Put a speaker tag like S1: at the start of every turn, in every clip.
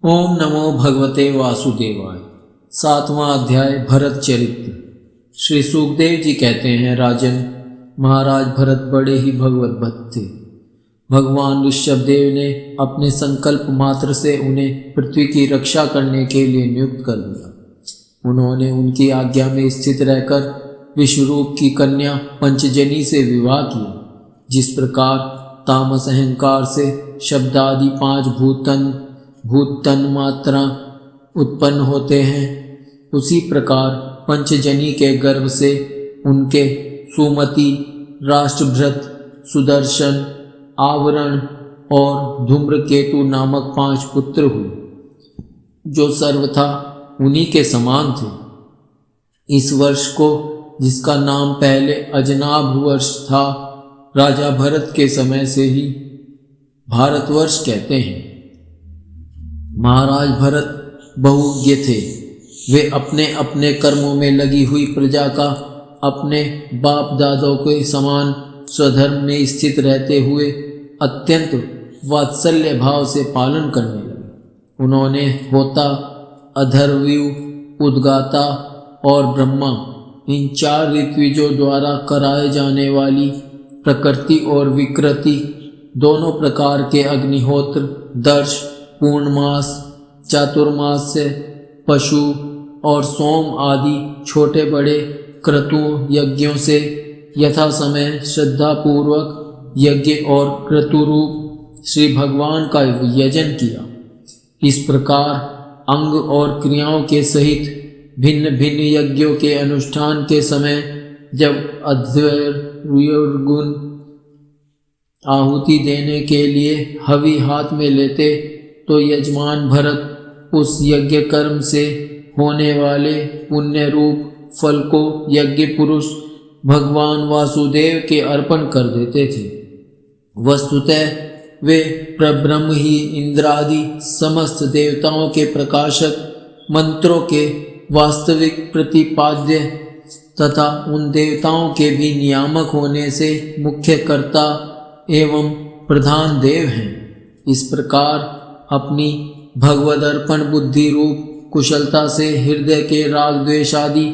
S1: ओम नमो भगवते वासुदेवाय। 7वां अध्याय भरत चरित्र। श्री सुखदेव जी कहते हैं, राजन, महाराज भरत बड़े ही भगवत भक्त थे। भगवान ऋषभदेव ने अपने संकल्प मात्र से उन्हें पृथ्वी की रक्षा करने के लिए नियुक्त कर दिया। उन्होंने उनकी आज्ञा में स्थित रहकर विश्वरूप की कन्या पंचजनी से विवाह किया। जिस प्रकार तामस अहंकार से शब्दादि 5 भूत तन मात्रा उत्पन्न होते हैं, उसी प्रकार पंचजनी के गर्भ से उनके सुमति, राष्ट्रभृत, सुदर्शन, आवरण और धूम्रकेतु नामक 5 पुत्र हुए, जो सर्वथा उन्हीं के समान थे। इस वर्ष को, जिसका नाम पहले अजनाभ वर्ष था, राजा भरत के समय से ही भारतवर्ष कहते हैं। महाराज भरत बहुज्ञ थे। वे अपने अपने कर्मों में लगी हुई प्रजा का अपने बाप दादों के समान स्वधर्म में स्थित रहते हुए अत्यंत वात्सल्य भाव से पालन करने लगे। उन्होंने होता, अधर्व्यु, उद्गाता और ब्रह्मा, इन 4 ऋत्विजों द्वारा कराए जाने वाली प्रकृति और विकृति दोनों प्रकार के अग्निहोत्र, दर्श, पूर्णमास, चातुर्मास्य, पशु और सोम आदि छोटे बड़े क्रतुओं यज्ञों से यथा समय श्रद्धापूर्वक यज्ञ और क्रतुरूप श्री भगवान का यजन किया। इस प्रकार अंग और क्रियाओं के सहित भिन्न भिन्न यज्ञों के अनुष्ठान के समय जब अध्वर्युर्गुण आहुति देने के लिए हवि हाथ में लेते, तो यजमान भरत उस यज्ञ कर्म से होने वाले पुण्य रूप फल को यज्ञ पुरुष भगवान वासुदेव के अर्पण कर देते थे। वस्तुतः वे प्रब्रह्म ही इंद्रादि समस्त देवताओं के प्रकाशक, मंत्रों के वास्तविक प्रतिपाद्य तथा उन देवताओं के भी नियामक होने से मुख्य कर्ता एवं प्रधान देव हैं। इस प्रकार अपनी भगवदर्पण बुद्धि रूप कुशलता से हृदय के राग द्वेष आदि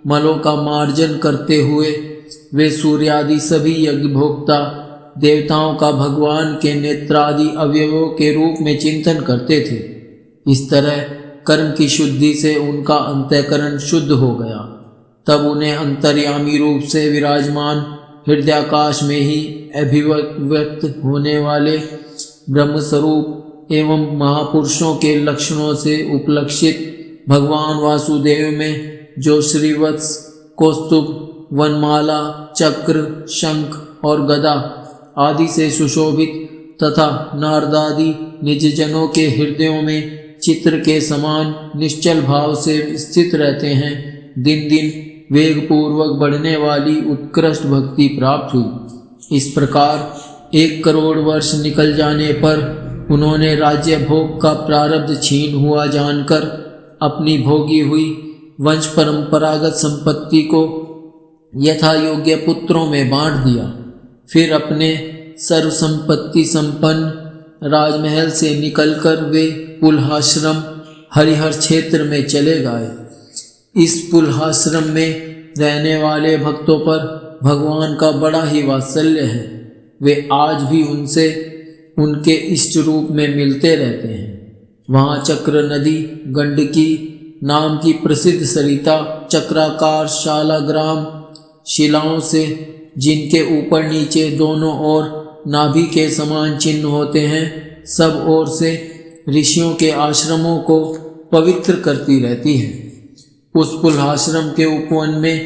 S1: मलों का मार्जन करते हुए वे सूर्यादि सभी यज्ञ भोक्ता देवताओं का भगवान के नेत्रादि अवयवों के रूप में चिंतन करते थे। इस तरह कर्म की शुद्धि से उनका अंतःकरण शुद्ध हो गया। तब उन्हें अंतर्यामी रूप से विराजमान हृदयाकाश में ही अभिव्यक्त होने वाले ब्रह्मस्वरूप एवं महापुरुषों के लक्षणों से उपलक्षित भगवान वासुदेव में जो श्रीवत्स, कौस्तुभ, वनमाला, चक्र, शंख और गदा आदि से सुशोभित तथा नारदादि निजजनों के हृदयों में चित्र के समान निश्चल भाव से स्थित रहते हैं, दिन दिन वेग पूर्वक बढ़ने वाली उत्कृष्ट भक्ति प्राप्त हुई। इस प्रकार 1 करोड़ वर्ष निकल जाने पर उन्होंने राज्य भोग का प्रारब्ध छीन हुआ जानकर अपनी भोगी हुई वंश परंपरागत संपत्ति को यथा योग्य पुत्रों में बांट दिया। फिर अपने सर्व संपत्ति संपन्न राजमहल से निकलकर वे पुलहाश्रम हरिहर क्षेत्र में चले गए। इस पुलहाश्रम में रहने वाले भक्तों पर भगवान का बड़ा ही वात्सल्य है। वे आज भी उनसे उनके इष्ट रूप में मिलते रहते हैं। वहाँ चक्र नदी, गंडकी नाम की प्रसिद्ध सरिता, चक्राकार शालाग्राम शिलाओं से, जिनके ऊपर नीचे दोनों ओर नाभि के समान चिन्ह होते हैं, सब ओर से ऋषियों के आश्रमों को पवित्र करती रहती है। उस पुलहाश्रम के उपवन में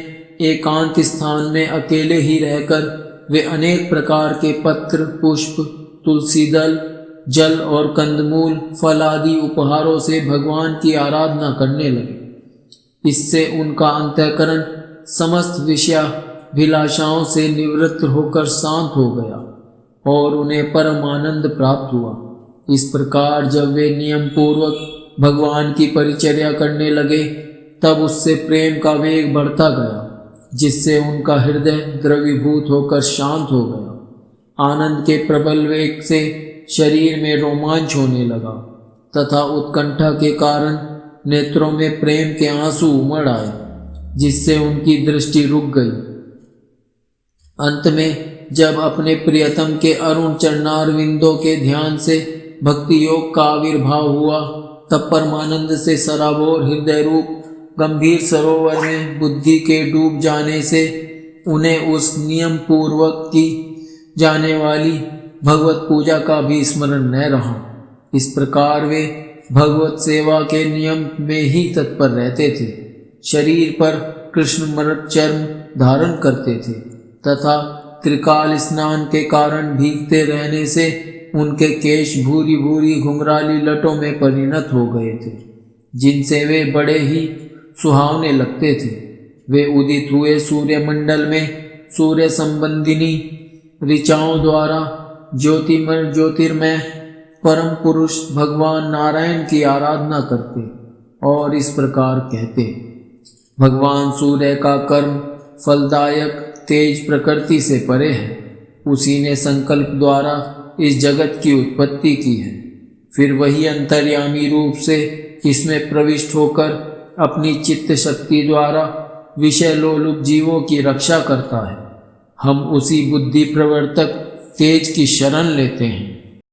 S1: एकांत स्थान में अकेले ही रहकर वे अनेक प्रकार के पत्र, पुष्प, तुलसी दल, जल और कंदमूल, फल आदि उपहारों से भगवान की आराधना करने लगे। इससे उनका अंतःकरण समस्त विषयाभिलाषाओं से निवृत्त होकर शांत हो गया और उन्हें परम आनंद प्राप्त हुआ। इस प्रकार जब वे नियम पूर्वक भगवान की परिचर्या करने लगे, तब उससे प्रेम का वेग बढ़ता गया, जिससे उनका हृदय द्रवीभूत होकर शांत हो गया। आनंद के प्रबल वेग से शरीर में रोमांच होने लगा। तथा उत्कंठा के कारण नेत्रों में प्रेम के आंसू उमड़ आए, जिससे उनकी दृष्टि रुक गई। अंत में जब अपने प्रियतम के अरुण चरणारविंदों के ध्यान से भक्ति योग का आविर्भाव हुआ, तब परमानंद से सराबोर हृदय रूप गंभीर सरोवर में बुद्धि के डूब जाने से उन्हें उस नियम पूर्वक की जाने वाली भगवत पूजा का भी स्मरण न रहा। इस प्रकार वे भगवत सेवा के नियम में ही तत्पर रहते थे। शरीर पर कृष्ण मृत चर्म धारण करते थे तथा त्रिकाल स्नान के कारण भीगते रहने से उनके केश भूरी भूरी घुंघराली लटों में परिणत हो गए थे, जिनसे वे बड़े ही सुहावने लगते थे। वे उदित हुए सूर्यमंडल में सूर्य संबंधिनी ऋचाओं द्वारा ज्योतिर्मय परम पुरुष भगवान नारायण की आराधना करते और इस प्रकार कहते। भगवान सूर्य का कर्म फलदायक तेज प्रकृति से परे है। उसी ने संकल्प द्वारा इस जगत की उत्पत्ति की है। फिर वही अंतर्यामी रूप से इसमें प्रविष्ट होकर अपनी चित्त शक्ति द्वारा विषय लोलुप जीवों की रक्षा करता है। हम उसी बुद्धि प्रवर्तक तेज की शरण लेते हैं।